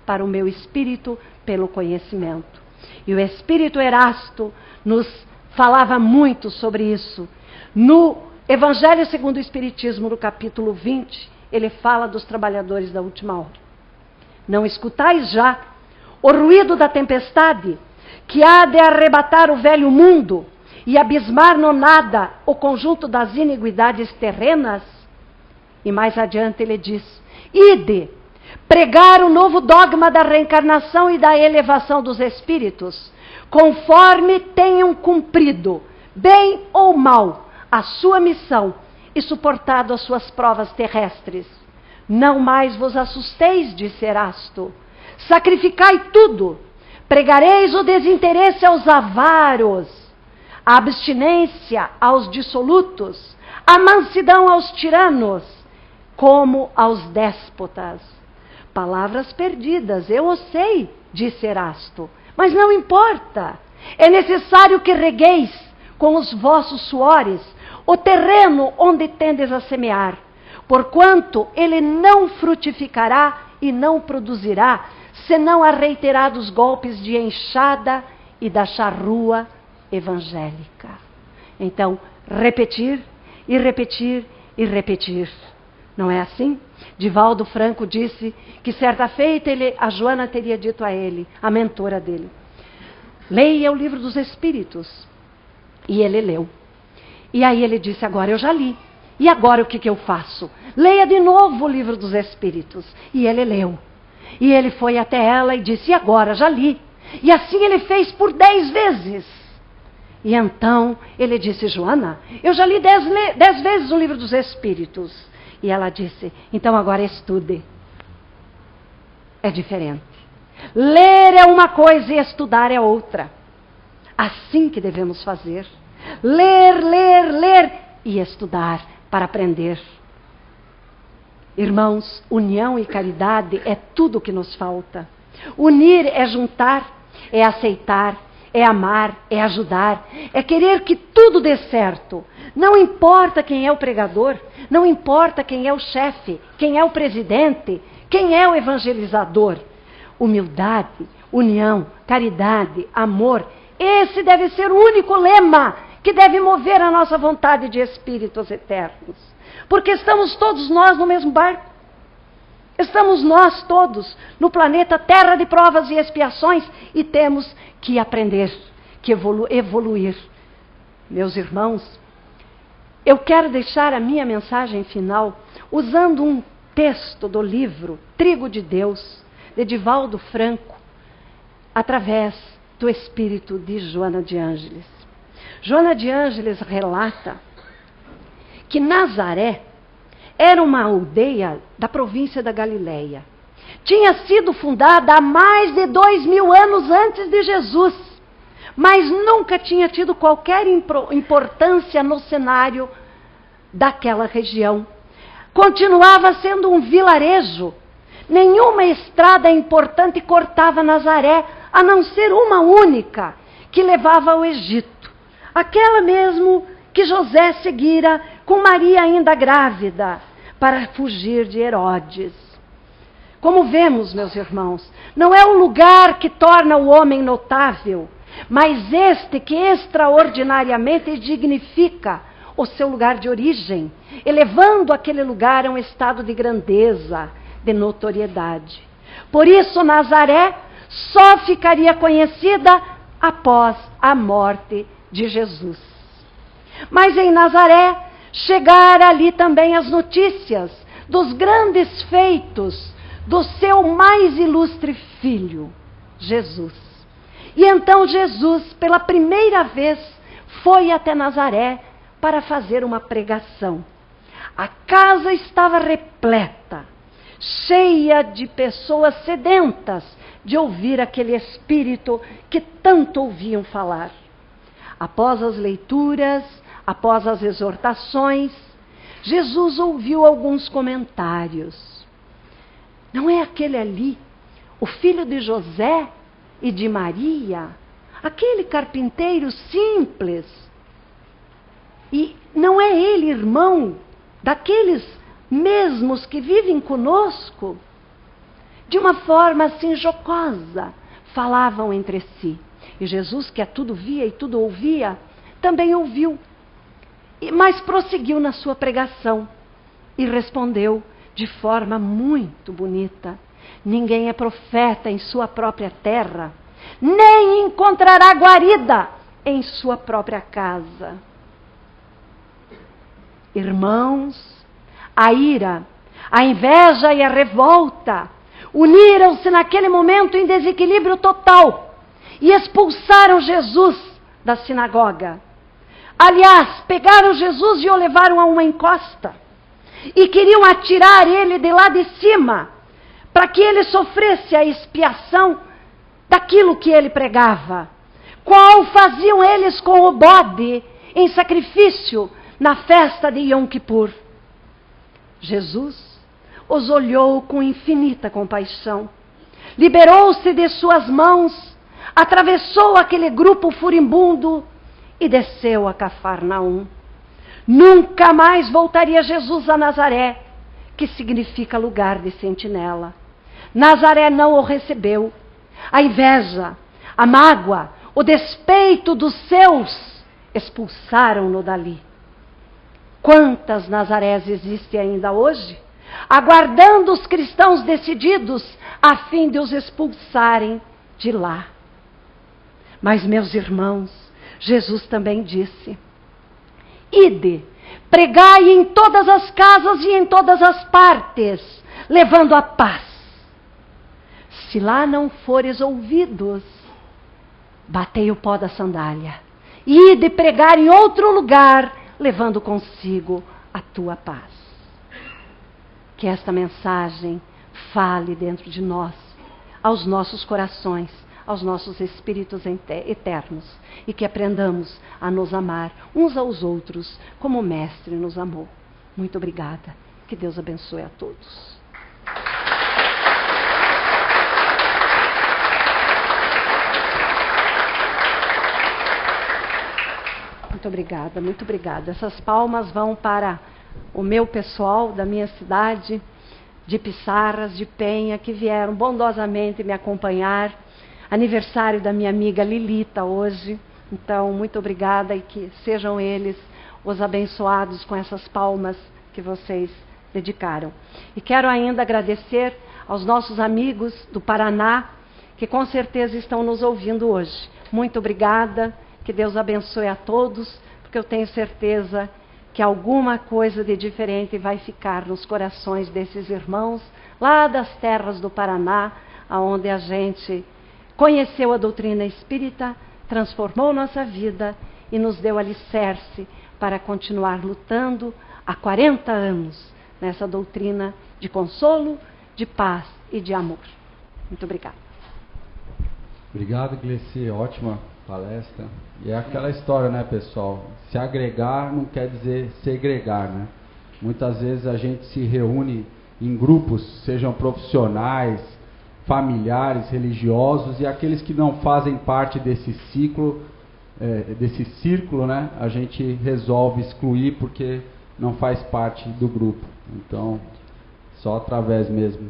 para o meu espírito pelo conhecimento. E o Espírito Erasto nos falava muito sobre isso. No Evangelho segundo o Espiritismo, no capítulo 20, ele fala dos trabalhadores da última hora. Não escutais já o ruído da tempestade, que há de arrebatar o velho mundo e abismar no nada o conjunto das iniquidades terrenas? E mais adiante ele diz: ide, pregar o novo dogma da reencarnação e da elevação dos espíritos, conforme tenham cumprido, bem ou mal, a sua missão e suportado as suas provas terrestres. Não mais vos assusteis, disse Erasto. Sacrificai tudo. Pregareis o desinteresse aos avaros, a abstinência aos dissolutos, a mansidão aos tiranos, como aos déspotas. Palavras perdidas, eu o sei, disse Erasto, mas não importa. É necessário que regueis com os vossos suores o terreno onde tendes a semear, porquanto ele não frutificará e não produzirá, senão a reiterados golpes de enxada e da charrua evangélica. Então, repetir e repetir e repetir. Não é assim? Divaldo Franco disse que certa feita a Joana teria dito a ele, a mentora dele, leia o Livro dos Espíritos. E ele leu. E aí ele disse, agora eu já li. E agora o que eu faço? Leia de novo o Livro dos Espíritos. E ele leu. E ele foi até ela e disse, e agora? Já li. E assim ele fez por 10 vezes. E então ele disse, Joana, eu já li 10 vezes o Livro dos Espíritos. E ela disse, então agora estude. É diferente. Ler é uma coisa e estudar é outra. Assim que devemos fazer. Ler, ler, ler e estudar para aprender. Irmãos, união e caridade é tudo o que nos falta. Unir é juntar, é aceitar, é amar, é ajudar, é querer que tudo dê certo. Não importa quem é o pregador, não importa quem é o chefe, quem é o presidente, quem é o evangelizador. Humildade, união, caridade, amor, esse deve ser o único lema que deve mover a nossa vontade de espíritos eternos. Porque estamos todos nós no mesmo barco. Estamos nós todos no planeta Terra de provas e expiações e temos que aprender, que evoluir. Meus irmãos, eu quero deixar a minha mensagem final usando um texto do livro Trigo de Deus, de Divaldo Franco, através do espírito de Joana de Ângeles. Joana de Ângeles relata que Nazaré era uma aldeia da província da Galileia. Tinha sido fundada há mais de 2000 anos antes de Jesus, mas nunca tinha tido qualquer importância no cenário daquela região. Continuava sendo um vilarejo. Nenhuma estrada importante cortava Nazaré, a não ser uma única, que levava ao Egito. Aquela mesmo que José seguira com Maria ainda grávida, para fugir de Herodes. Como vemos, meus irmãos, não é o lugar que torna o homem notável, mas este que extraordinariamente dignifica o seu lugar de origem, elevando aquele lugar a um estado de grandeza, de notoriedade. Por isso, Nazaré só ficaria conhecida após a morte de Jesus. Mas em Nazaré chegaram ali também as notícias dos grandes feitos do seu mais ilustre filho, Jesus. E então Jesus, pela primeira vez, foi até Nazaré para fazer uma pregação. A casa estava repleta, cheia de pessoas sedentas de ouvir aquele Espírito que tanto ouviam falar. Após as leituras, após as exortações, Jesus ouviu alguns comentários. Não é aquele ali, o filho de José e de Maria, aquele carpinteiro simples? E não é ele irmão daqueles mesmos que vivem conosco? De uma forma assim jocosa, falavam entre si. E Jesus, que a tudo via e tudo ouvia, também ouviu. Mas prosseguiu na sua pregação e respondeu de forma muito bonita: ninguém é profeta em sua própria terra, nem encontrará guarida em sua própria casa. Irmãos, a ira, a inveja e a revolta uniram-se naquele momento em desequilíbrio total e expulsaram Jesus da sinagoga. Aliás, pegaram Jesus e o levaram a uma encosta. E queriam atirar ele de lá de cima, para que ele sofresse a expiação daquilo que ele pregava. Qual faziam eles com o bode em sacrifício na festa de Yom Kippur? Jesus os olhou com infinita compaixão, liberou-se de suas mãos, atravessou aquele grupo furibundo e desceu a Cafarnaum. Nunca mais voltaria Jesus a Nazaré, que significa lugar de sentinela. Nazaré não o recebeu. A inveja, a mágoa, o despeito dos seus expulsaram-no dali. Quantas Nazarés existem ainda hoje, aguardando os cristãos decididos a fim de os expulsarem de lá? Mas, meus irmãos, Jesus também disse: ide, pregai em todas as casas e em todas as partes, levando a paz. Se lá não fores ouvidos, batei o pó da sandália. Ide pregar em outro lugar, levando consigo a tua paz. Que esta mensagem fale dentro de nós, aos nossos corações, aos nossos espíritos eternos, e que aprendamos a nos amar uns aos outros como o Mestre nos amou. Muito obrigada. Que Deus abençoe a todos. Muito obrigada, muito obrigada. Essas palmas vão para o meu pessoal da minha cidade, de Pissarras, de Penha, que vieram bondosamente me acompanhar. Aniversário da minha amiga Lilita hoje. Então, muito obrigada e que sejam eles os abençoados com essas palmas que vocês dedicaram. E quero ainda agradecer aos nossos amigos do Paraná, que com certeza estão nos ouvindo hoje. Muito obrigada. Que Deus abençoe a todos, porque eu tenho certeza que alguma coisa de diferente vai ficar nos corações desses irmãos, lá das terras do Paraná, onde a gente conheceu a doutrina espírita, transformou nossa vida e nos deu alicerce para continuar lutando há 40 anos nessa doutrina de consolo, de paz e de amor. Muito obrigada. Obrigado, Gleice. Ótima palestra. E é aquela história, né, pessoal? Se agregar não quer dizer segregar, né? Muitas vezes a gente se reúne em grupos, sejam profissionais, familiares, religiosos, e aqueles que não fazem parte desse ciclo, desse círculo, né? A gente resolve excluir porque não faz parte do grupo. Então, só através mesmo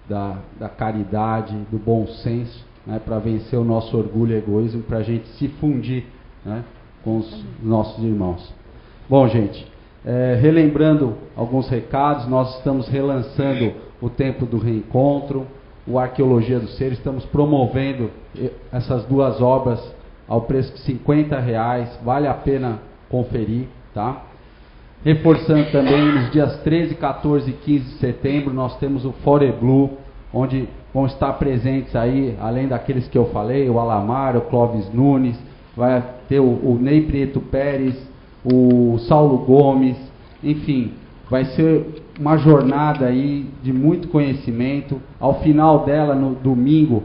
da caridade, do bom senso, né, para vencer o nosso orgulho e egoísmo, para a gente se fundir, né, com os nossos irmãos. Bom, gente, relembrando alguns recados, nós estamos relançando o Templo do Reencontro, o Arqueologia do Ser, estamos promovendo essas duas obras ao preço de R$50, vale a pena conferir, tá? Reforçando também, nos dias 13, 14 e 15 de setembro, nós temos o Fore Blue, onde vão estar presentes aí, além daqueles que eu falei, o Alamar, o Clóvis Nunes, vai ter o Ney Prieto Pérez, o Saulo Gomes, enfim, vai ser uma jornada aí de muito conhecimento. Ao final dela, no domingo,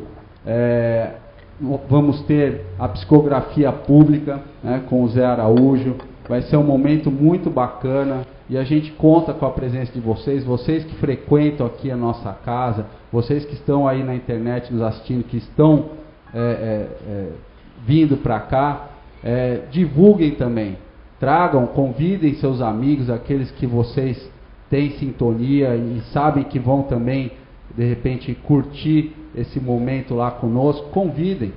vamos ter a psicografia pública, né, com o Zé Araújo. Vai ser um momento muito bacana e a gente conta com a presença de vocês, vocês que frequentam aqui a nossa casa, vocês que estão aí na internet nos assistindo, que estão vindo para cá, divulguem também, tragam, convidem seus amigos, aqueles que vocês têm sintonia e sabem que vão também, de repente, curtir esse momento lá conosco, convidem.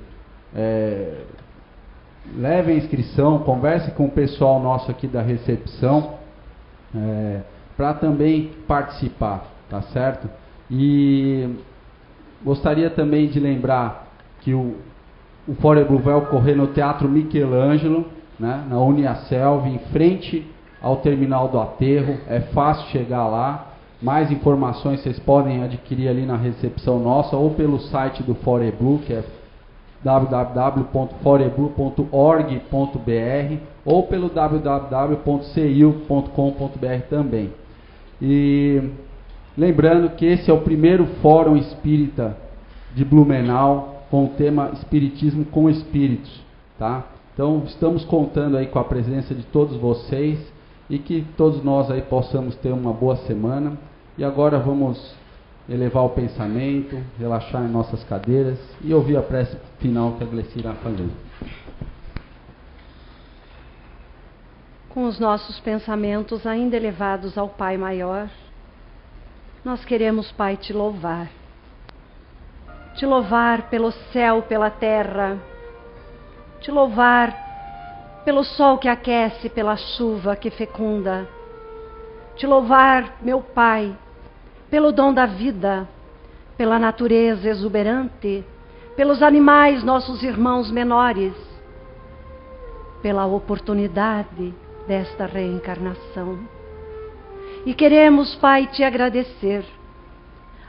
Levem a inscrição, converse com o pessoal nosso aqui da recepção, para também participar, tá certo? E gostaria também de lembrar que o Fore Blue vai ocorrer no Teatro Michelangelo, né, na Uniaselv, em frente ao Terminal do Aterro. É fácil chegar lá. Mais informações vocês podem adquirir ali na recepção nossa ou pelo site do Fore Blue, que é www.forebu.org.br ou pelo www.ceil.com.br também. E lembrando que esse é o primeiro Fórum Espírita de Blumenau com o tema Espiritismo com Espíritos, tá? Então estamos contando aí com a presença de todos vocês e que todos nós aí possamos ter uma boa semana. E agora vamos elevar o pensamento, relaxar em nossas cadeiras e ouvir a prece final que a Gleice irá fazer. Com os nossos pensamentos ainda elevados ao Pai Maior, nós queremos, Pai, te louvar. Te louvar pelo céu, pela terra. Te louvar pelo sol que aquece, pela chuva que fecunda. Te louvar, meu Pai, pelo dom da vida, pela natureza exuberante, pelos animais, nossos irmãos menores, pela oportunidade desta reencarnação. E queremos, Pai, te agradecer.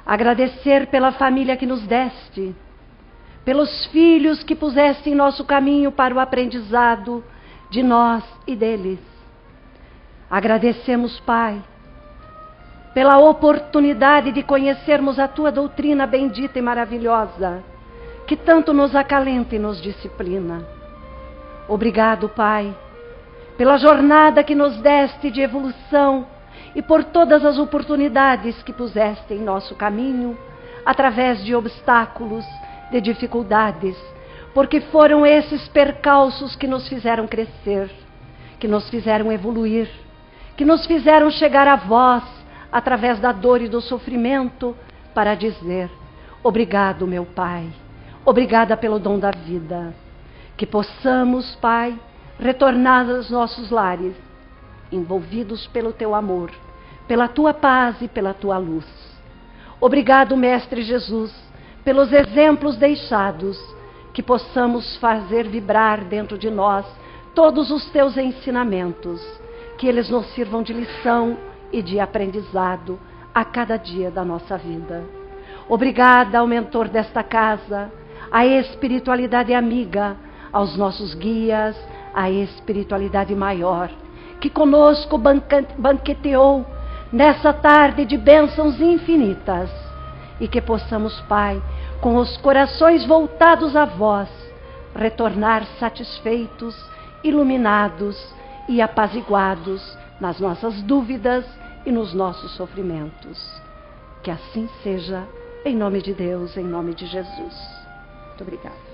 Agradecer pela família que nos deste, pelos filhos que puseste em nosso caminho para o aprendizado de nós e deles. Agradecemos, Pai, pela oportunidade de conhecermos a tua doutrina bendita e maravilhosa, que tanto nos acalenta e nos disciplina. Obrigado, Pai, pela jornada que nos deste de evolução e por todas as oportunidades que puseste em nosso caminho, através de obstáculos, de dificuldades, porque foram esses percalços que nos fizeram crescer, que nos fizeram evoluir, que nos fizeram chegar a vós, através da dor e do sofrimento, para dizer: obrigado, meu Pai, obrigada pelo dom da vida. Que possamos, Pai, retornar aos nossos lares, envolvidos pelo teu amor, pela tua paz e pela tua luz. Obrigado, Mestre Jesus, pelos exemplos deixados, que possamos fazer vibrar dentro de nós todos os teus ensinamentos, que eles nos sirvam de lição e de aprendizado a cada dia da nossa vida. Obrigada ao mentor desta casa, à espiritualidade amiga, aos nossos guias, à espiritualidade maior, que conosco banqueteou nessa tarde de bênçãos infinitas, e que possamos, Pai, com os corações voltados a vós, retornar satisfeitos, iluminados e apaziguados nas nossas dúvidas e nos nossos sofrimentos. Que assim seja, em nome de Deus, em nome de Jesus. Muito obrigada.